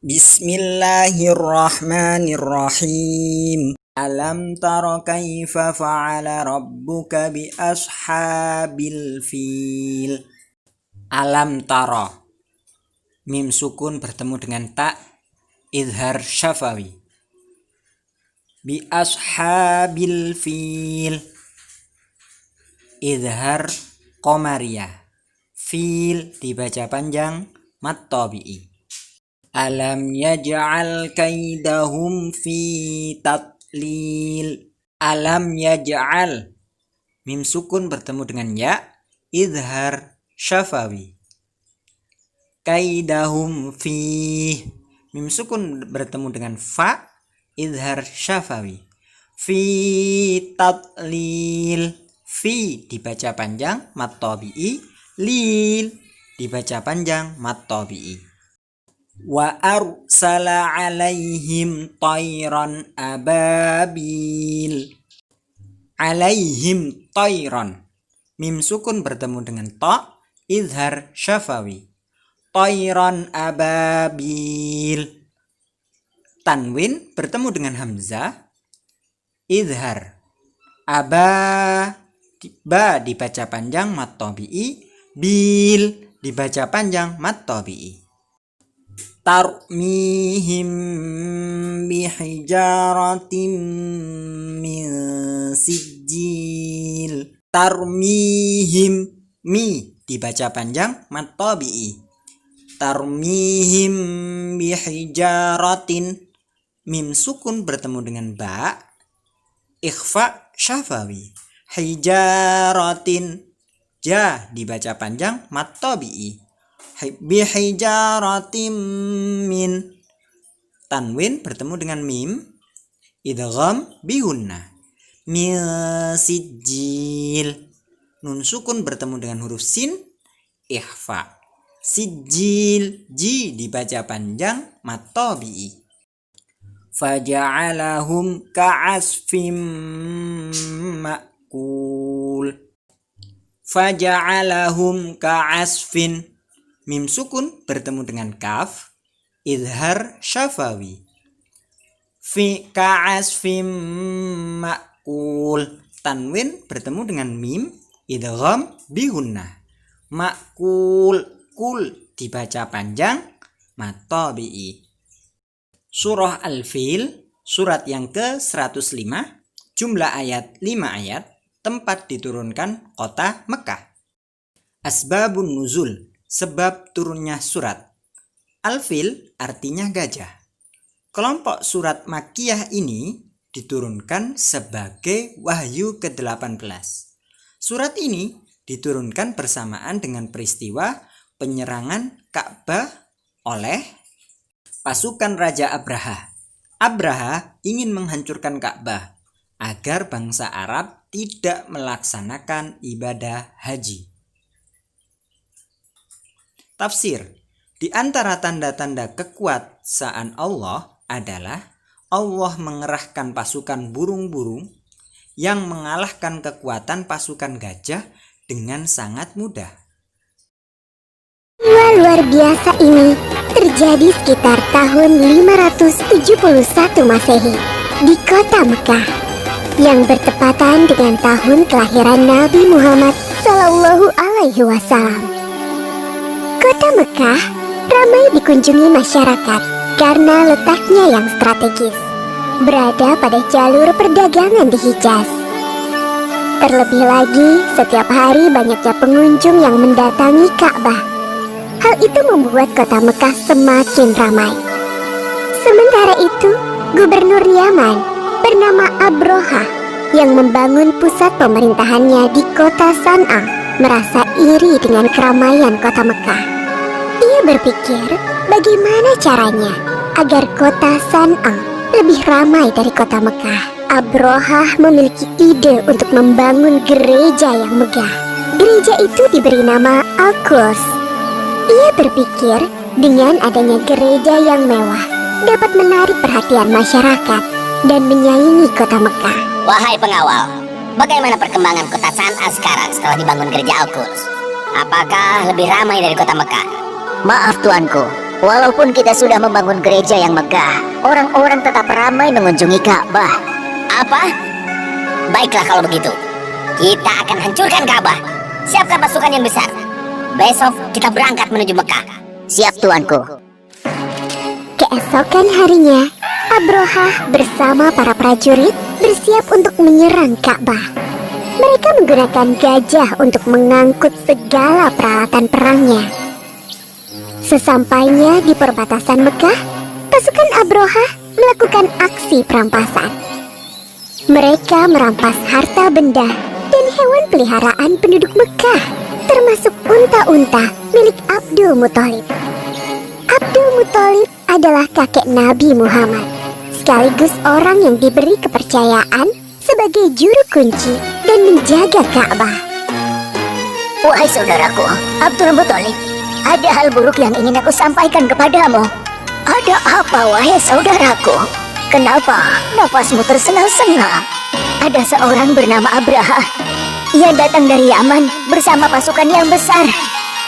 Bismillahirrahmanirrahim. Alam tara kaifa fa'ala rabbuka bi ashabil fil. Alam tara. Mim sukun bertemu dengan ta, idhar syafawi. Bi ashabil fil. Idhar qamariyah. Fil dibaca panjang mat tabi'i. Alam yaj'al kaidahum fi tatlil. Alam yaj'al. Mim sukun bertemu dengan ya, idhar syafawi. Kaidahum fi. Mim sukun bertemu dengan fa, idhar syafawi. Fi tatlil. Fi dibaca panjang mat tabi'i, lil dibaca panjang mat tabi'i. Wa arsala alaihim tayran ababil. Alaihim tayran. Mim sukun bertemu dengan ta, idhar syafawi. Tayran ababil. Tanwin bertemu dengan hamzah, idhar. Ba dibaca panjang mat tabi'i, bil dibaca panjang mat tabi'i. Tarmihim bihijaratin min sijil. Tarmihim, mi dibaca panjang mat tabi'i. Tarmihim bihijaratin. Mim sukun bertemu dengan ba, ikhfa syafawi. Hijaratin, ja dibaca panjang mat tabi'i. Bihijaratin min. Tanwin bertemu dengan mim, idgham bihunna. Min sijil. Nun sukun bertemu dengan huruf sin, ikhfa. Sijil, ji dibaca panjang mat tabi'i. Faja'alahum ka'asfim ma'kul. Faja'alahum ka'asfin. Mim sukun bertemu dengan kaf, idhar syafawi. Fi ka'asfim ma'kul. Tanwin bertemu dengan mim, idgham bihunna. Ma'kul, kul dibaca panjang mat tabi'i. Surah Al-Fil, surat yang ke-105, jumlah ayat 5 ayat, tempat diturunkan kota Mekah. Asbabun nuzul, sebab turunnya surat. Al-Fil artinya gajah. Kelompok surat Makkiyah ini diturunkan sebagai wahyu ke-18. Surat ini diturunkan bersamaan dengan peristiwa penyerangan Ka'bah oleh pasukan Raja Abraha. Abraha ingin menghancurkan Ka'bah agar bangsa Arab tidak melaksanakan ibadah haji. Tafsir. Di antara tanda-tanda kekuasaan Allah adalah Allah mengerahkan pasukan burung-burung yang mengalahkan kekuatan pasukan gajah dengan sangat mudah. Luar biasa ini terjadi sekitar tahun 571 Masehi di kota Mekah yang bertepatan dengan tahun kelahiran Nabi Muhammad Sallallahu Alaihi Wasallam. Kota Mekah ramai dikunjungi masyarakat karena letaknya yang strategis, berada pada jalur perdagangan di Hijaz. Terlebih lagi, setiap hari banyaknya pengunjung yang mendatangi Ka'bah. Hal itu membuat kota Mekah semakin ramai. Sementara itu, Gubernur Yaman bernama Abroha yang membangun pusat pemerintahannya di kota San'a merasa iri dengan keramaian kota Mekah. Ia berpikir bagaimana caranya agar kota San'a lebih ramai dari kota Mekah. Abroha memiliki ide untuk membangun gereja yang megah. Gereja itu diberi nama Al-Quds. Ia berpikir dengan adanya gereja yang mewah dapat menarik perhatian masyarakat dan menyaingi kota Mekah. Wahai pengawal, bagaimana perkembangan kota San'a sekarang setelah dibangun gereja Al-Quds? Apakah lebih ramai dari kota Mekah? Maaf tuanku, Walaupun kita sudah membangun gereja yang megah, orang-orang tetap ramai mengunjungi Ka'bah. Apa? Baiklah kalau begitu. Kita akan hancurkan Ka'bah. Siapkan pasukan yang besar. Besok kita berangkat menuju Mekah. Siap, tuanku. Keesokan harinya, Abrohah bersama para prajurit bersiap untuk menyerang Ka'bah. Mereka menggunakan gajah untuk mengangkut segala peralatan perangnya. Sesampainya di perbatasan Mekah, pasukan Abrohah melakukan aksi perampasan. Mereka merampas harta benda dan hewan peliharaan penduduk Mekah, termasuk unta-unta milik Abdul Muthalib. Abdul Muthalib adalah kakek Nabi Muhammad, sekaligus orang yang diberi kepercayaan sebagai juru kunci dan menjaga Ka'bah. Wahai saudaraku, Abdul Muthalib, ada hal buruk yang ingin aku sampaikan kepadamu. Ada apa, wahai saudaraku? Kenapa nafasmu tersengal-sengal? Ada seorang bernama Abraha. Ia datang dari Yaman bersama pasukan yang besar.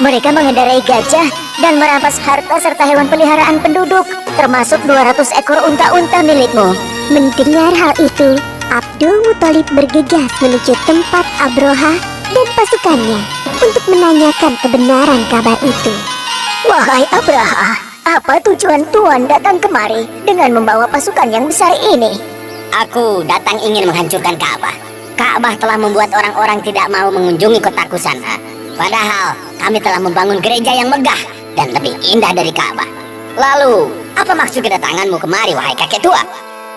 Mereka mengendarai gajah dan merampas harta serta hewan peliharaan penduduk, termasuk 200 ekor unta-unta milikmu. Mendengar hal itu, Abdul Muthalib bergegas menuju tempat Abrohah dan pasukannya untuk menanyakan kebenaran kabar itu. Wahai Abraha, apa tujuan Tuan datang kemari dengan membawa pasukan yang besar ini? Aku datang ingin menghancurkan Ka'bah. Ka'bah telah membuat orang-orang tidak mau mengunjungi kotaku sana. Padahal kami telah membangun gereja yang megah dan lebih indah dari Ka'bah. Lalu, apa maksud kedatanganmu kemari, wahai kakek tua?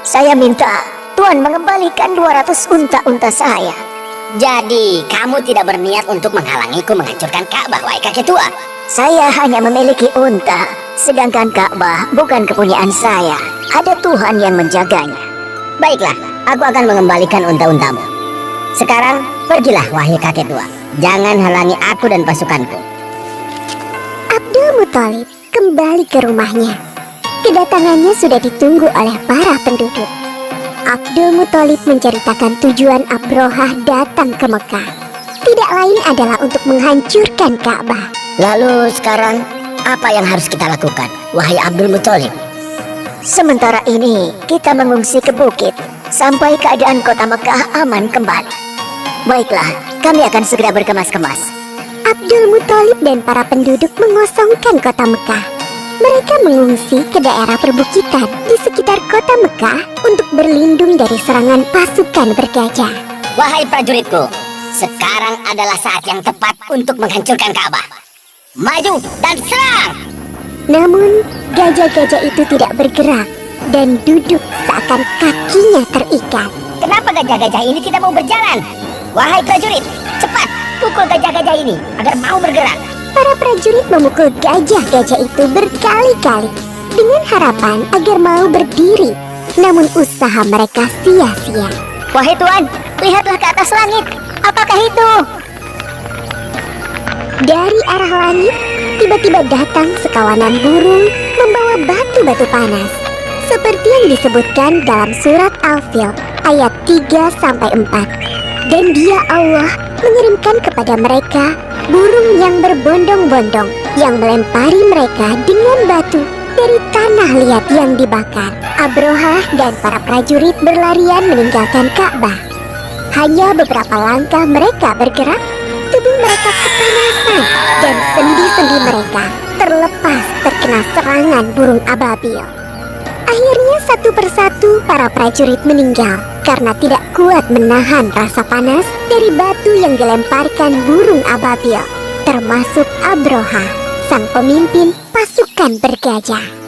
Saya minta Tuan mengembalikan 200 unta-unta saya. Jadi, kamu tidak berniat untuk menghalangiku menghancurkan Ka'bah, wahai kakek tua? Saya hanya memiliki unta, sedangkan Ka'bah bukan kepunyaan saya. Ada Tuhan yang menjaganya. Baiklah, aku akan mengembalikan unta-untamu. Sekarang, pergilah, wahai kakek tua. Jangan halangi aku dan pasukanku. Abdul Muthalib kembali ke rumahnya. Kedatangannya sudah ditunggu oleh para penduduk. Abdul Muthalib menceritakan tujuan Abrohah datang ke Mekah. Tidak lain adalah untuk menghancurkan Ka'bah. Lalu sekarang, apa yang harus kita lakukan, wahai Abdul Muthalib? Sementara ini, kita mengungsi ke bukit sampai keadaan kota Mekah aman kembali. Baiklah, kami akan segera berkemas-kemas. Abdul Muthalib dan para penduduk mengosongkan kota Mekah. Mereka mengungsi ke daerah perbukitan di sekitar kota Mekah untuk berlindung dari serangan pasukan bergajah. Wahai prajuritku, sekarang adalah saat yang tepat untuk menghancurkan Ka'bah. Maju dan serang! Namun, gajah-gajah itu tidak bergerak dan duduk seakan kakinya terikat. Kenapa gajah-gajah ini tidak mau berjalan? Wahai prajurit, cepat pukul gajah-gajah ini agar mau bergerak. Para prajurit memukul gajah-gajah itu berkali-kali dengan harapan agar mau berdiri. Namun usaha mereka sia-sia. Wahai Tuan, lihatlah ke atas langit. Apakah itu? Dari arah langit, tiba-tiba datang sekawanan burung membawa batu-batu panas. Seperti yang disebutkan dalam surat Al-Fil ayat 3-4. Dan Dia Allah mengirimkan kepada mereka burung yang berbondong-bondong yang melempari mereka dengan batu dari tanah liat yang dibakar. Abrohah dan para prajurit berlarian meninggalkan Ka'bah. Hanya beberapa langkah mereka bergerak, tubuh mereka kepanasan dan sendi-sendi mereka terlepas terkena serangan burung ababil. Akhirnya satu persatu para prajurit meninggal karena tidak kuat menahan rasa panas dari batu yang dilemparkan burung ababil, termasuk Abrohah, sang pemimpin pasukan bergajah.